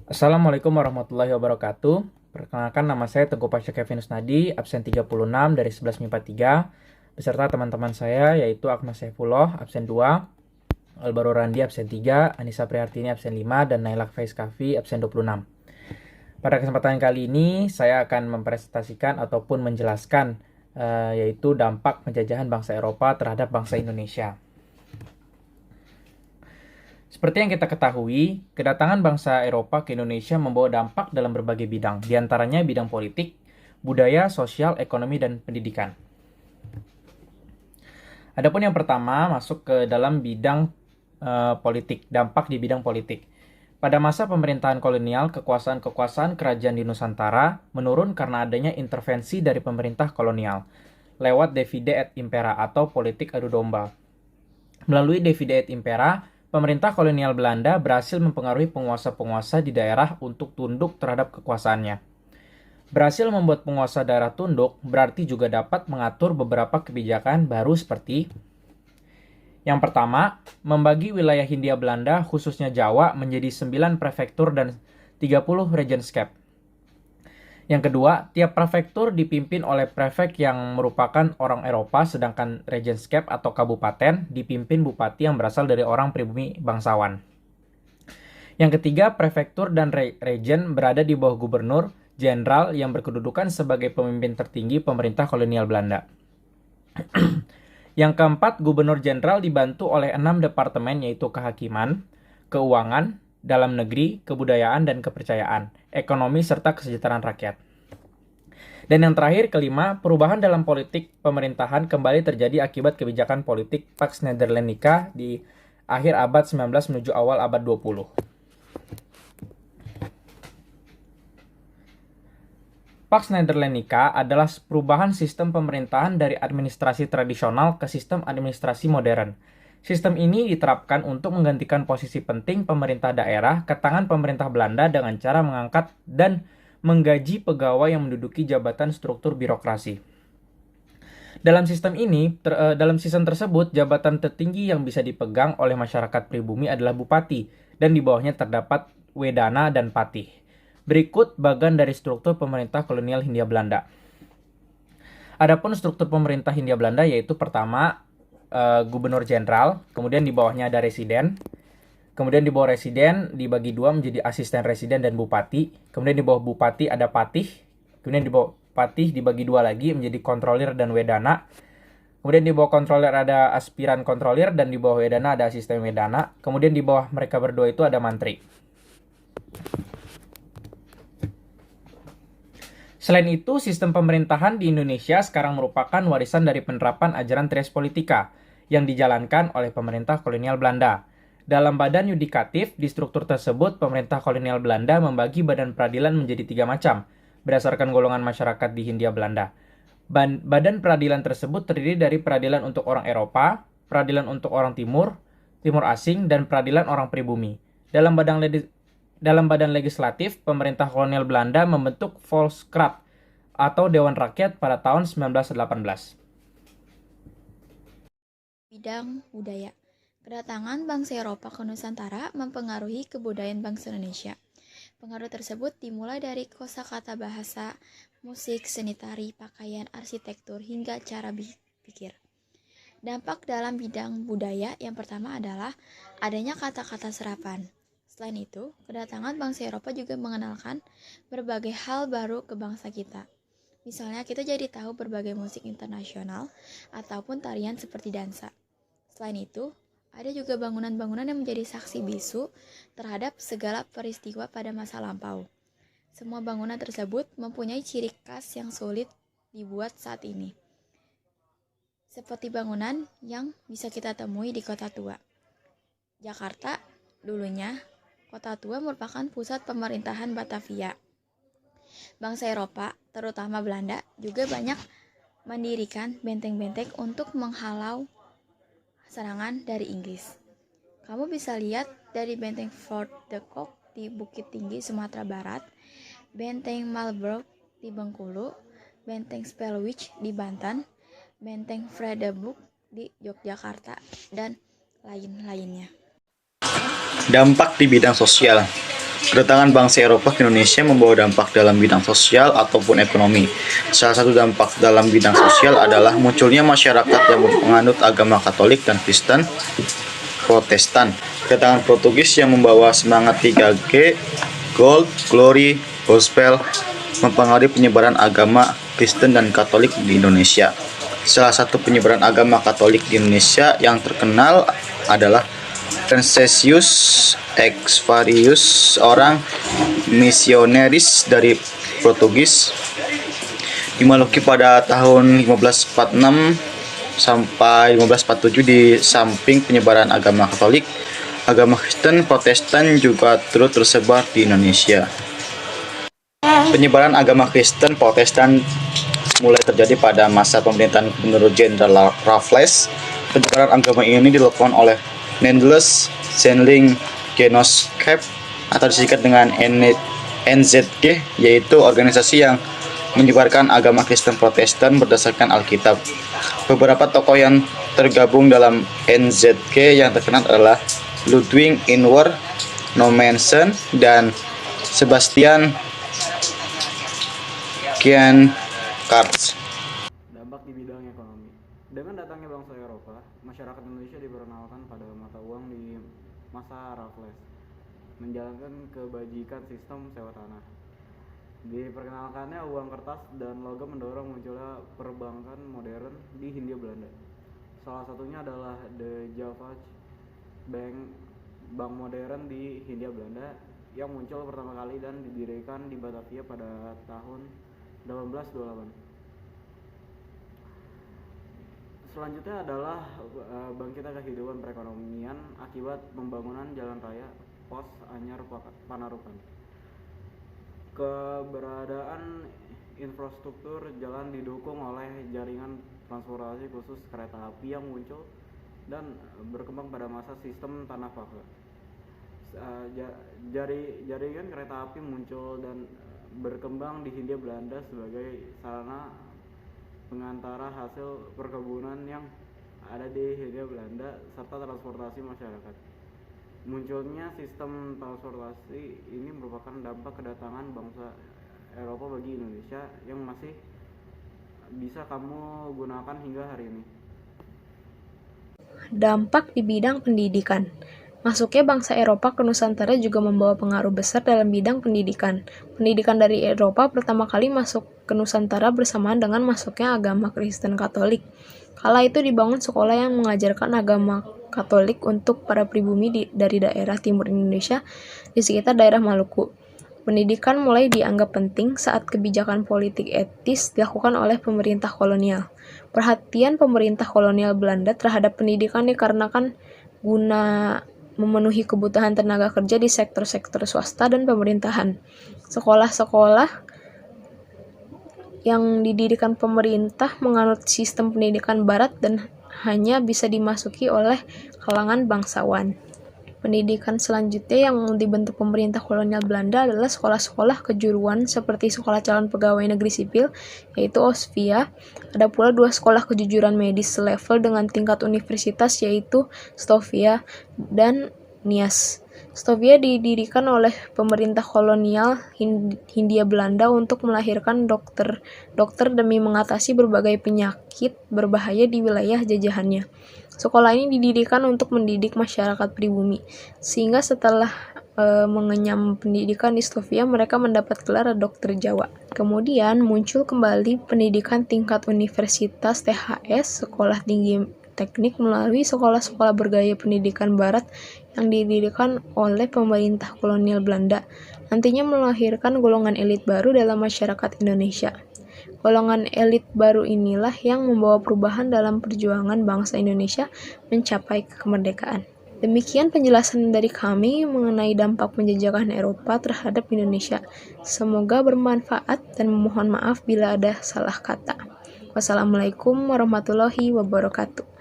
Assalamualaikum warahmatullahi wabarakatuh. Perkenalkan nama saya Teguh Pasha Kevin Usnadi, absen 36 dari 11 MIPA 3, beserta teman-teman saya yaitu Akmas Saifullah, absen 2, Alvaro Randi, absen 3, Anissa Prihartini, absen 5, dan Nailak Faiz Kafi, absen 26. Pada kesempatan kali ini, saya akan mempresentasikan ataupun menjelaskan yaitu dampak penjajahan bangsa Eropa terhadap bangsa Indonesia. Seperti yang kita ketahui, kedatangan bangsa Eropa ke Indonesia membawa dampak dalam berbagai bidang, diantaranya bidang politik, budaya, sosial, ekonomi, dan pendidikan. Adapun yang pertama masuk ke dalam bidang politik, dampak di bidang politik. Pada masa pemerintahan kolonial, kekuasaan-kekuasaan kerajaan di Nusantara menurun karena adanya intervensi dari pemerintah kolonial lewat divide et impera atau politik adu domba. Melalui divide et impera, pemerintah kolonial Belanda berhasil mempengaruhi penguasa-penguasa di daerah untuk tunduk terhadap kekuasaannya. Berhasil membuat penguasa daerah tunduk berarti juga dapat mengatur beberapa kebijakan baru seperti yang pertama, membagi wilayah Hindia Belanda khususnya Jawa menjadi 9 prefektur dan 30 regenskap. Yang kedua, tiap prefektur dipimpin oleh prefek yang merupakan orang Eropa, sedangkan regenskap atau kabupaten dipimpin bupati yang berasal dari orang pribumi bangsawan. Yang ketiga, prefektur dan regen berada di bawah gubernur, jenderal yang berkedudukan sebagai pemimpin tertinggi pemerintah kolonial Belanda. Yang keempat, gubernur jenderal dibantu oleh 6 departemen yaitu kehakiman, keuangan, dalam negeri, kebudayaan dan kepercayaan, ekonomi serta kesejahteraan rakyat. Dan yang terakhir, kelima, perubahan dalam politik pemerintahan kembali terjadi akibat kebijakan politik Pax Nederlandika di akhir abad 19 menuju awal abad 20. Pax Nederlandika adalah perubahan sistem pemerintahan dari administrasi tradisional ke sistem administrasi modern. Sistem ini diterapkan untuk menggantikan posisi penting pemerintah daerah ke tangan pemerintah Belanda dengan cara mengangkat dan menggaji pegawai yang menduduki jabatan struktur birokrasi. Dalam sistem tersebut, jabatan tertinggi yang bisa dipegang oleh masyarakat pribumi adalah bupati, dan di bawahnya terdapat wedana dan patih. Berikut bagian dari struktur pemerintah kolonial Hindia Belanda. Adapun struktur pemerintah Hindia Belanda yaitu pertama gubernur jenderal, kemudian di bawahnya ada residen, kemudian di bawah residen dibagi dua menjadi asisten residen dan bupati, kemudian di bawah bupati ada patih, kemudian di bawah patih dibagi dua lagi menjadi kontrolir dan wedana, kemudian di bawah kontrolir ada aspiran kontrolir dan di bawah wedana ada asisten wedana, kemudian di bawah mereka berdua itu ada mantri. Selain itu, sistem pemerintahan di Indonesia sekarang merupakan warisan dari penerapan ajaran Tres Politika yang dijalankan oleh pemerintah kolonial Belanda. Dalam badan yudikatif, di struktur tersebut, pemerintah kolonial Belanda membagi badan peradilan menjadi 3 macam, berdasarkan golongan masyarakat di Hindia Belanda. Badan peradilan tersebut terdiri dari peradilan untuk orang Eropa, peradilan untuk orang Timur, Timur asing, dan peradilan orang pribumi. Dalam badan legislatif, pemerintah kolonial Belanda membentuk Volksraad atau Dewan Rakyat pada tahun 1918. Bidang budaya. Kedatangan bangsa Eropa ke Nusantara mempengaruhi kebudayaan bangsa Indonesia. Pengaruh tersebut dimulai dari kosakata bahasa, musik, seni tari, pakaian, arsitektur, hingga cara berpikir. Dampak dalam bidang budaya yang pertama adalah adanya kata-kata serapan. Selain itu, kedatangan bangsa Eropa juga mengenalkan berbagai hal baru ke bangsa kita. Misalnya, kita jadi tahu berbagai musik internasional ataupun tarian seperti dansa. Selain itu, ada juga bangunan-bangunan yang menjadi saksi bisu terhadap segala peristiwa pada masa lampau. Semua bangunan tersebut mempunyai ciri khas yang sulit dibuat saat ini. Seperti bangunan yang bisa kita temui di Kota Tua. Jakarta, dulunya, Kota Tua merupakan pusat pemerintahan Batavia. Bangsa Eropa, terutama Belanda, juga banyak mendirikan benteng-benteng untuk menghalau serangan dari Inggris. Kamu bisa lihat dari benteng Fort de Kock di Bukit Tinggi, Sumatera Barat, benteng Marlborough di Bengkulu, benteng Spelwich di Banten, benteng Vredenburg di Yogyakarta, dan lain-lainnya. Dampak di bidang sosial. Kedatangan bangsa Eropa ke Indonesia membawa dampak dalam bidang sosial ataupun ekonomi. Salah satu dampak dalam bidang sosial adalah munculnya masyarakat yang menganut agama Katolik dan Kristen Protestan. Kedatangan Portugis yang membawa semangat 3G, Gold, Glory, Gospel, mempengaruhi penyebaran agama Kristen dan Katolik di Indonesia. Salah satu penyebaran agama Katolik di Indonesia yang terkenal adalah Franciscus Exarchus, seorang misionaris dari Portugis di Maluku pada tahun 1546 sampai 1547. Di samping penyebaran agama Katolik, agama Kristen Protestan juga turut tersebar di Indonesia. Penyebaran agama Kristen Protestan mulai terjadi pada masa pemerintahan Gubernur Jenderal Raffles. Penyebaran agama ini dilakukan oleh Netherlands Zendeling Genootschap atau disingkat dengan NZG, yaitu organisasi yang menyebarkan agama Kristen Protestan berdasarkan Alkitab. Beberapa tokoh yang tergabung dalam NZG yang terkenal adalah Ludwig Inwer Nommensen dan Sebastian Kienkaerts. Dampak di bidang ekonomi. Dengan datangnya bangsa Eropa, masyarakat Indonesia diperkenalkan pada mata uang di masa Raffles, menjalankan kebajikan sistem sewa tanah. Diperkenalkannya uang kertas dan logam mendorong munculnya perbankan modern di Hindia Belanda. Salah satunya adalah The Javasch Bank, bank modern di Hindia Belanda yang muncul pertama kali dan didirikan di Batavia pada tahun 1828. Selanjutnya adalah bangkitnya kehidupan perekonomian akibat pembangunan jalan raya Pos Anyar Panarukan. Keberadaan infrastruktur jalan didukung oleh jaringan transportasi khusus kereta api yang muncul dan berkembang pada masa sistem tanah paga. Jaringan kereta api muncul dan berkembang di Hindia Belanda sebagai sarana pengantara hasil perkebunan yang ada di Hindia Belanda serta transportasi masyarakat. Munculnya sistem transportasi ini merupakan dampak kedatangan bangsa Eropa bagi Indonesia yang masih bisa kamu gunakan hingga hari ini. Dampak di bidang pendidikan. Masuknya bangsa Eropa ke Nusantara juga membawa pengaruh besar dalam bidang pendidikan. Pendidikan dari Eropa pertama kali masuk ke Nusantara bersamaan dengan masuknya agama Kristen Katolik. Kala itu dibangun sekolah yang mengajarkan agama Katolik untuk para pribumi dari daerah timur Indonesia di sekitar daerah Maluku. Pendidikan mulai dianggap penting saat kebijakan politik etis dilakukan oleh pemerintah kolonial. Perhatian pemerintah kolonial Belanda terhadap pendidikan dikarenakan guna memenuhi kebutuhan tenaga kerja di sektor-sektor swasta dan pemerintahan. Sekolah-sekolah yang didirikan pemerintah menganut sistem pendidikan barat dan hanya bisa dimasuki oleh kalangan bangsawan. Pendidikan selanjutnya yang dibentuk pemerintah kolonial Belanda adalah sekolah-sekolah kejuruan seperti Sekolah Calon Pegawai Negeri Sipil, yaitu OSVIA. Ada pula 2 sekolah kejujuran medis selevel dengan tingkat universitas, yaitu STOVIA dan NIAS. STOVIA didirikan oleh pemerintah kolonial Hindia Belanda untuk melahirkan dokter demi mengatasi berbagai penyakit berbahaya di wilayah jajahannya. Sekolah ini didirikan untuk mendidik masyarakat pribumi, sehingga setelah mengenyam pendidikan di Stovia, mereka mendapat gelar dokter Jawa. Kemudian muncul kembali pendidikan tingkat universitas THS, sekolah tinggi teknik melalui sekolah-sekolah bergaya pendidikan barat yang didirikan oleh pemerintah kolonial Belanda, nantinya melahirkan golongan elit baru dalam masyarakat Indonesia. Golongan elit baru inilah yang membawa perubahan dalam perjuangan bangsa Indonesia mencapai kemerdekaan. Demikian penjelasan dari kami mengenai dampak penjajahan Eropa terhadap Indonesia. Semoga bermanfaat dan memohon maaf bila ada salah kata. Wassalamualaikum warahmatullahi wabarakatuh.